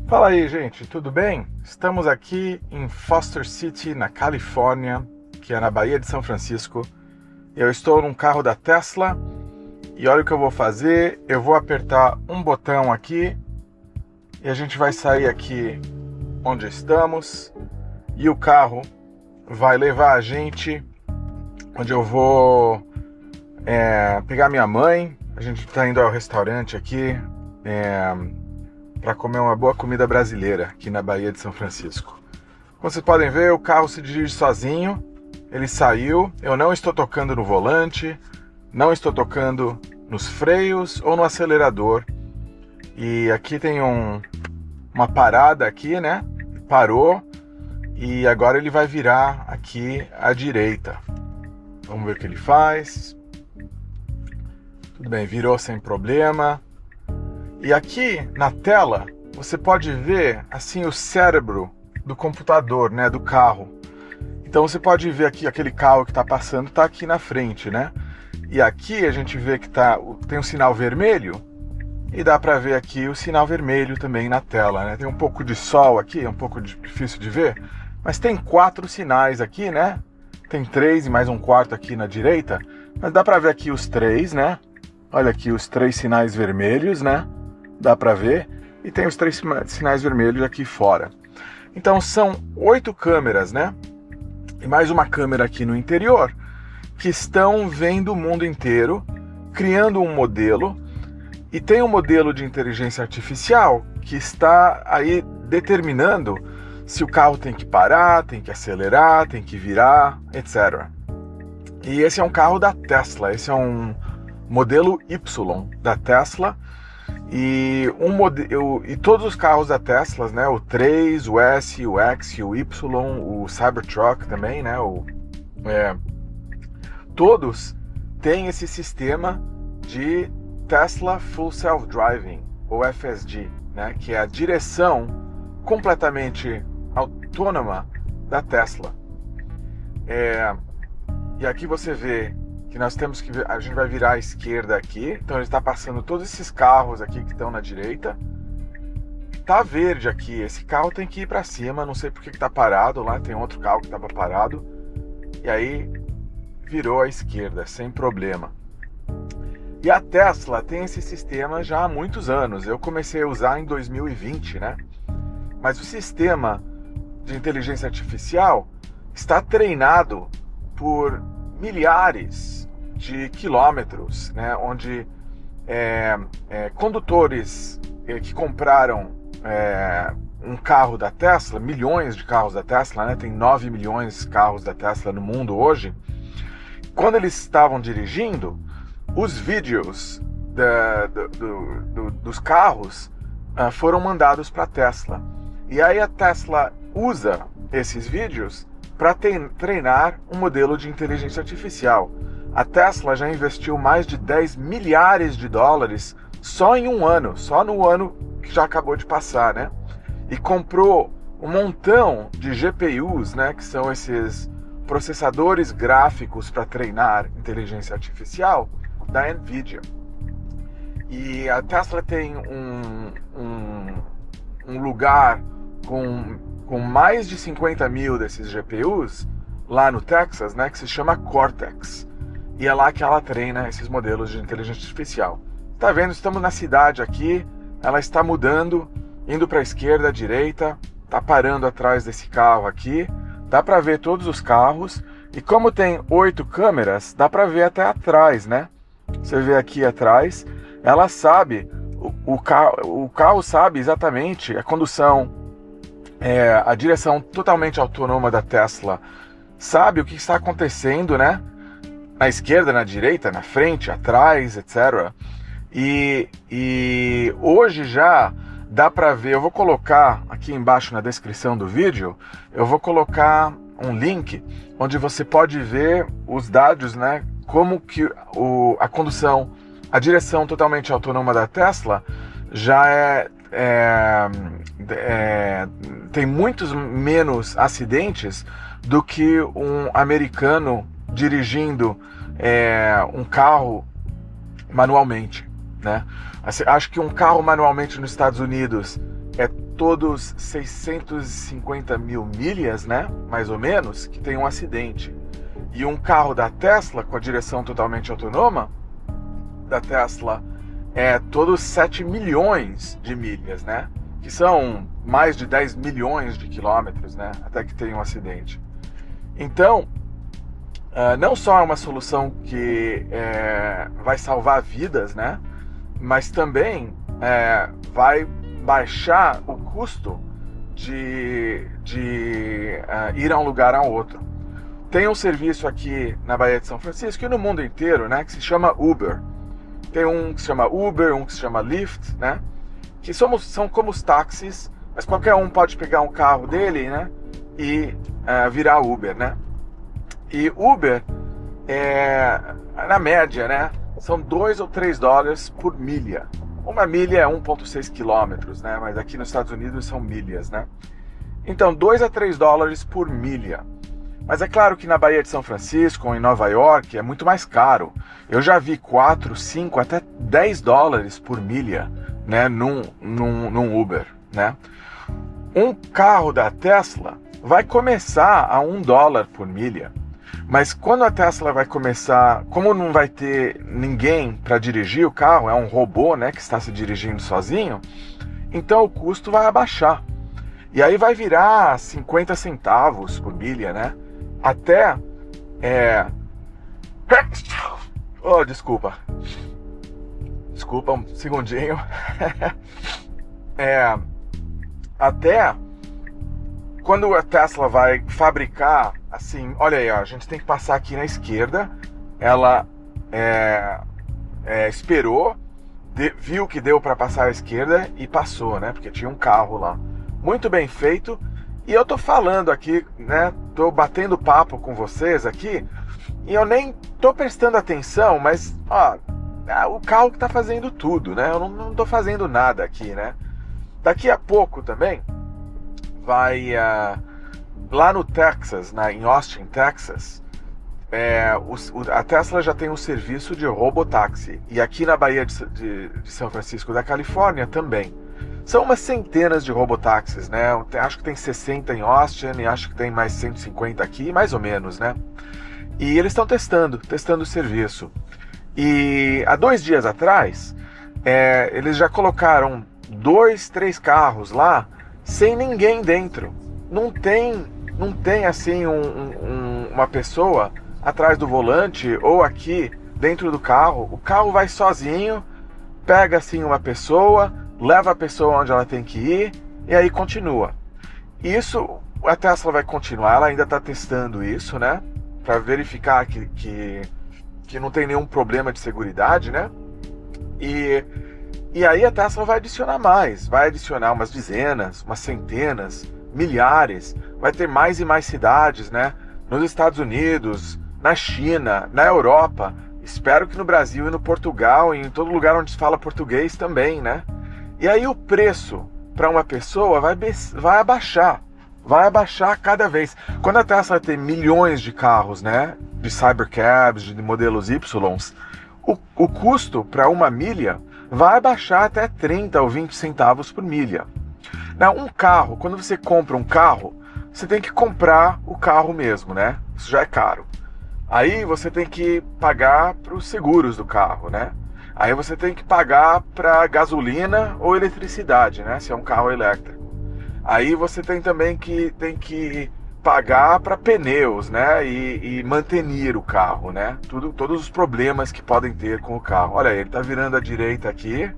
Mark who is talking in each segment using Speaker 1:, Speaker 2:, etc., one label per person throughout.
Speaker 1: Fala aí, gente, tudo bem? Estamos aqui em Foster City, na Califórnia, que é na Baía de São Francisco. Eu estou num carro da Tesla e olha o que eu vou fazer. Eu vou apertar um botão aqui e a gente vai sair aqui onde estamos e o carro vai levar a gente onde eu vou pegar minha mãe. A gente está indo ao restaurante aqui para comer uma boa comida brasileira aqui na Baía de São Francisco. Como vocês podem ver, o carro se dirige sozinho, ele saiu, eu não estou tocando no volante, não estou tocando nos freios ou no acelerador. E aqui tem uma parada aqui, né? Parou e agora ele vai virar aqui à direita. Vamos ver o que ele faz. Tudo bem, virou sem problema. E aqui na tela você pode ver assim o cérebro do computador, né, do carro. Então você pode ver aqui aquele carro que está passando, está aqui na frente, né? E aqui a gente vê que tem um sinal vermelho e dá para ver aqui o sinal vermelho também na tela, né? Tem um pouco de sol aqui, é um pouco difícil de ver, mas tem 4 sinais aqui, né? Tem 3 e mais um quarto aqui na direita, mas dá para ver aqui os 3, né? Olha aqui os 3 sinais vermelhos, né? Dá para ver, e tem os 3 sinais vermelhos aqui fora. Então são 8 câmeras, né? E mais uma câmera aqui no interior, que estão vendo o mundo inteiro, criando um modelo, e tem um modelo de inteligência artificial que está aí determinando se o carro tem que parar, tem que acelerar, tem que virar, etc. E esse é um carro da Tesla, esse é um modelo Y da Tesla. E todos os carros da Tesla, né, o 3, o S, o X e o Y, o Cybertruck também, né, todos têm esse sistema de Tesla Full Self-Driving, ou FSD, né, que é a direção completamente autônoma da Tesla. E aqui você vê que a gente vai virar à esquerda aqui, então ele está passando todos esses carros aqui que estão na direita. Tá verde aqui, esse carro tem que ir para cima, não sei por que está parado, lá tem outro carro que estava parado, e aí virou à esquerda, sem problema. E a Tesla tem esse sistema já há muitos anos, eu comecei a usar em 2020, né? Mas o sistema de inteligência artificial está treinado por milhares de quilômetros, né, onde condutores que compraram um carro da Tesla, milhões de carros da Tesla, né, tem 9 milhões de carros da Tesla no mundo hoje, quando eles estavam dirigindo, os vídeos dos carros foram mandados para a Tesla. E aí a Tesla usa esses vídeos para treinar um modelo de inteligência artificial. A Tesla já investiu mais de 10 milhares de dólares só em um ano, só no ano que já acabou de passar, né? E comprou um montão de GPUs, né, que são esses processadores gráficos para treinar inteligência artificial da NVIDIA. E a Tesla tem um lugar com mais de 50 mil desses GPUs lá no Texas, né, que se chama Cortex. E é lá que ela treina esses modelos de inteligência artificial. Tá vendo? Estamos na cidade aqui, ela está mudando, indo para a esquerda, à direita, tá parando atrás desse carro aqui, dá para ver todos os carros, e como tem 8 câmeras, dá para ver até atrás, né? Você vê aqui atrás, ela sabe, o carro sabe exatamente a condução, a direção totalmente autônoma da Tesla, sabe o que está acontecendo, né? Na esquerda, na direita, na frente, atrás, etc. E hoje já dá para ver, eu vou colocar aqui embaixo na descrição do vídeo, eu vou colocar um link onde você pode ver os dados, né? Como que a condução, a direção totalmente autônoma da Tesla já tem muitos menos acidentes do que um americano dirigindo um carro manualmente, né? Acho que um carro manualmente nos Estados Unidos é todos 650 mil milhas, né, mais ou menos, que tem um acidente. E um carro da Tesla com a direção totalmente autônoma da Tesla é todos 7 milhões de milhas, né, que são mais de 10 milhões de quilômetros, né, até que tem um acidente. Então, não só é uma solução que vai salvar vidas, né, mas também vai baixar o custo de ir a um lugar a outro. Tem um serviço aqui na Baía de São Francisco e no mundo inteiro, né, que se chama Uber. Tem um que se chama Uber, um que se chama Lyft, né, que são como os táxis, mas qualquer um pode pegar um carro dele, né, e virar Uber, né. E Uber, na média, né, são 2 ou 3 dólares por milha. Uma milha é 1,6 quilômetros, né, mas aqui nos Estados Unidos são milhas, né. Então, 2 a 3 dólares por milha. Mas é claro que na Baía de São Francisco ou em Nova York é muito mais caro. Eu já vi 4, 5, até 10 dólares por milha, né, num Uber, né. Um carro da Tesla vai começar a 1 dólar por milha. Mas quando a Tesla vai começar, como não vai ter ninguém para dirigir o carro, é um robô, né, que está se dirigindo sozinho, então o custo vai abaixar. E aí vai virar 50 centavos por milha, né? Até... Oh, desculpa. Desculpa, um segundinho. Até quando a Tesla vai fabricar, assim, olha aí, ó, a gente tem que passar aqui na esquerda. Ela esperou, viu que deu para passar à esquerda e passou, né? Porque tinha um carro lá. Muito bem feito. E eu tô falando aqui, né? Tô batendo papo com vocês aqui e eu nem tô prestando atenção, mas, ó, o carro que tá fazendo tudo, né? Eu não tô fazendo nada aqui, né? Daqui a pouco também vai lá no Texas, em Austin, Texas, a Tesla já tem um serviço de robotáxi. E aqui na Baía de São Francisco da Califórnia também. São umas centenas de robotáxis, né? Acho que tem 60 em Austin e acho que tem mais 150 aqui, mais ou menos, né? E eles estão testando o serviço. E há 2 dias atrás, eles já colocaram 2, 3 carros lá sem ninguém dentro. Não tem assim uma pessoa atrás do volante ou aqui dentro do carro. O carro vai sozinho, pega assim uma pessoa, leva a pessoa onde ela tem que ir e aí continua. Isso a Tesla vai continuar, ela ainda está testando isso, né? Para verificar que não tem nenhum problema de seguridade, né? E aí a Tesla vai adicionar mais, vai adicionar umas dezenas, umas centenas, milhares, vai ter mais e mais cidades, né? Nos Estados Unidos, na China, na Europa, espero que no Brasil e no Portugal e em todo lugar onde se fala português também, né? E aí o preço para uma pessoa vai abaixar cada vez. Quando a Tesla tem milhões de carros, né, de Cybercabs, de modelos Y, o custo para uma milha vai abaixar até 30 ou 20 centavos por milha. Um carro, quando você compra um carro, você tem que comprar o carro mesmo, né? Isso já é caro. Aí você tem que pagar para os seguros do carro, né? Aí você tem que pagar para gasolina ou eletricidade, né? Se é um carro elétrico. Aí você tem também que pagar para pneus, né? E manter o carro, né? Todos os problemas que podem ter com o carro. Olha, ele está virando à direita aqui,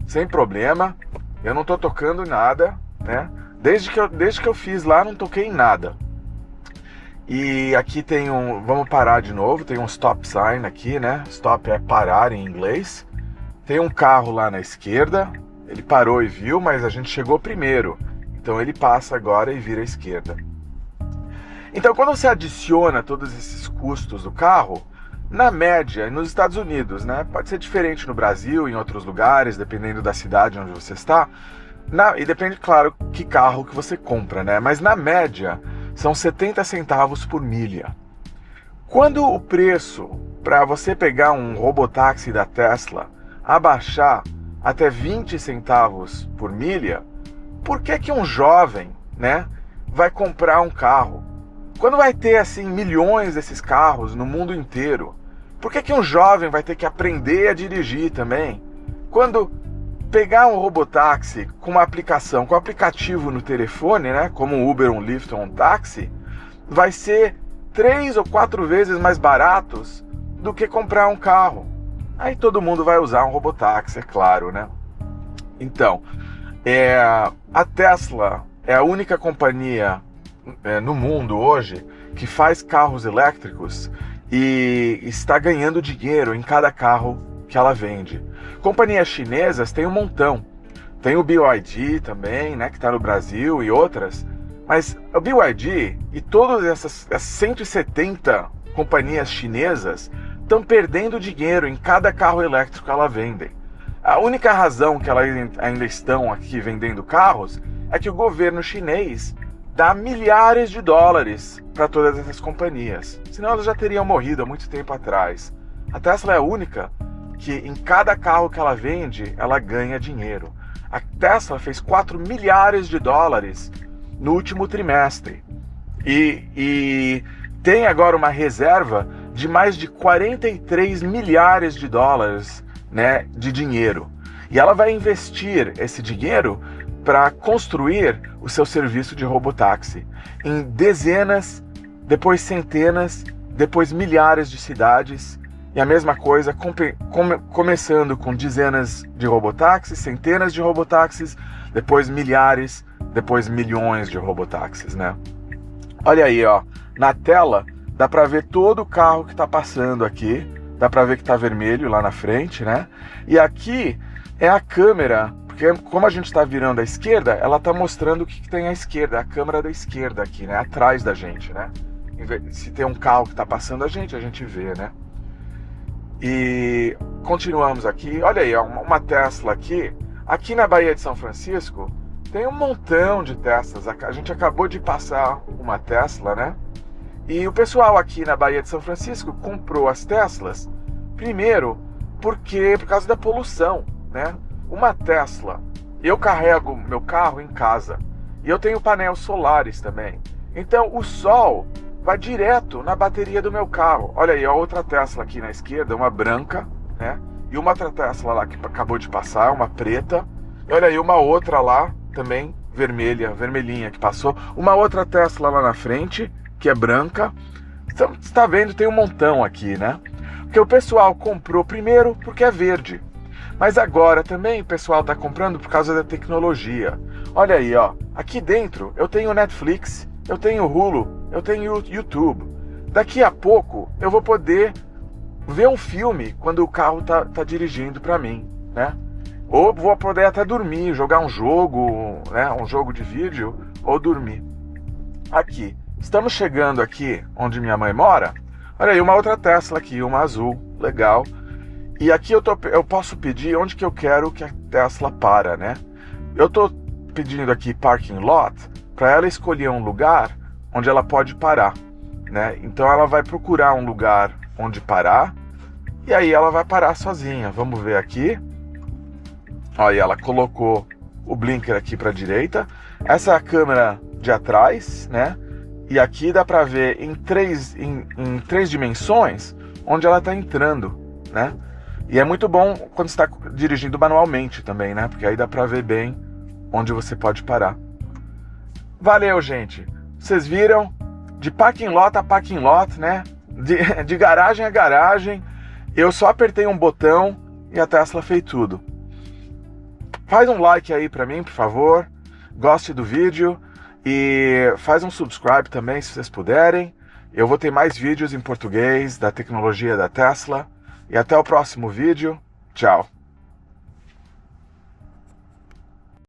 Speaker 1: sem problema. Eu não estou tocando nada, né? Desde que eu fiz lá, não toquei em nada. E aqui tem vamos parar de novo, tem um stop sign aqui, né? Stop é parar em inglês. Tem um carro lá na esquerda, ele parou e viu, mas a gente chegou primeiro. Então ele passa agora e vira à esquerda. Então quando você adiciona todos esses custos do carro, na média, nos Estados Unidos, né? Pode ser diferente no Brasil, em outros lugares, dependendo da cidade onde você está. E depende, claro, que carro que você compra, né? Mas na média, são 70 centavos por milha. Quando o preço para você pegar um robotáxi da Tesla abaixar até 20 centavos por milha, por que um jovem, né, vai comprar um carro? Quando vai ter assim milhões desses carros no mundo inteiro, por que um jovem vai ter que aprender a dirigir também? Quando pegar um robotáxi com uma aplicação, com um aplicativo no telefone, né, como um Uber, um Lyft ou um táxi, vai ser 3 ou 4 vezes mais baratos do que comprar um carro. Aí todo mundo vai usar um robotáxi, é claro, né? Então, a Tesla é a única companhia no mundo hoje que faz carros elétricos e está ganhando dinheiro em cada carro que ela vende. Companhias chinesas tem um montão. Tem o BYD também, né, que está no Brasil e outras. Mas o BYD e todas essas 170 companhias chinesas estão perdendo dinheiro em cada carro elétrico que ela vende. A única razão que elas ainda estão aqui vendendo carros é que o governo chinês dá milhares de dólares para todas essas companhias. Senão elas já teriam morrido há muito tempo atrás. A Tesla é a única que em cada carro que ela vende, ela ganha dinheiro. A Tesla fez 4 milhares de dólares no último trimestre. E tem agora uma reserva de mais de 43 milhares de dólares, né, de dinheiro. E ela vai investir esse dinheiro para construir o seu serviço de robotáxi em dezenas, depois centenas, depois milhares de cidades. E a mesma coisa, começando com dezenas de robotáxis, centenas de robotáxis, depois milhares, depois milhões de robotáxis, né? Olha aí, ó, na tela dá para ver todo o carro que está passando aqui, dá para ver que está vermelho lá na frente, né? E aqui é a câmera, porque como a gente está virando à esquerda, ela está mostrando o que tem à esquerda, a câmera da esquerda aqui, né? Atrás da gente, né? Se tem um carro que está passando a gente vê, né? E continuamos aqui, olha aí, ó, uma Tesla aqui. Aqui na Baía de São Francisco tem um montão de Teslas. A gente acabou de passar uma Tesla, né? E o pessoal aqui na Baía de São Francisco comprou as Teslas primeiro por causa da poluição, né? Uma Tesla, eu carrego meu carro em casa e eu tenho painéis solares também. Então o sol vai direto na bateria do meu carro. Olha aí, a outra Tesla aqui na esquerda, uma branca, né? E uma outra Tesla lá que acabou de passar, uma preta. E olha aí, uma outra lá também vermelhinha que passou. Uma outra Tesla lá na frente, que é branca. Então, você está vendo, tem um montão aqui, né? Porque o pessoal comprou primeiro porque é verde. Mas agora também o pessoal está comprando por causa da tecnologia. Olha aí, ó. Aqui dentro eu tenho Netflix, eu tenho Hulu, eu tenho YouTube. Daqui a pouco eu vou poder ver um filme quando o carro tá dirigindo para mim, né? Ou vou poder até dormir, jogar um jogo, né? Um jogo de vídeo, ou dormir. Aqui, estamos chegando aqui onde minha mãe mora. Olha aí, uma outra Tesla aqui, uma azul, legal. E aqui eu posso pedir onde que eu quero que a Tesla para, né? Eu tô pedindo aqui parking lot para ela escolher um lugar onde ela pode parar, né? Então ela vai procurar um lugar onde parar e aí ela vai parar sozinha. Vamos ver aqui. Olha, ela colocou o blinker aqui para a direita. Essa é a câmera de atrás, né? E aqui dá para ver em três dimensões onde ela está entrando, né? E é muito bom quando está dirigindo manualmente também, né? Porque aí dá para ver bem onde você pode parar. Valeu, gente! Vocês viram? De parking lot a parking lot, né? De garagem a garagem. Eu só apertei um botão e a Tesla fez tudo. Faz um like aí pra mim, por favor. Goste do vídeo. E faz um subscribe também, se vocês puderem. Eu vou ter mais vídeos em português da tecnologia da Tesla. E até o próximo vídeo. Tchau!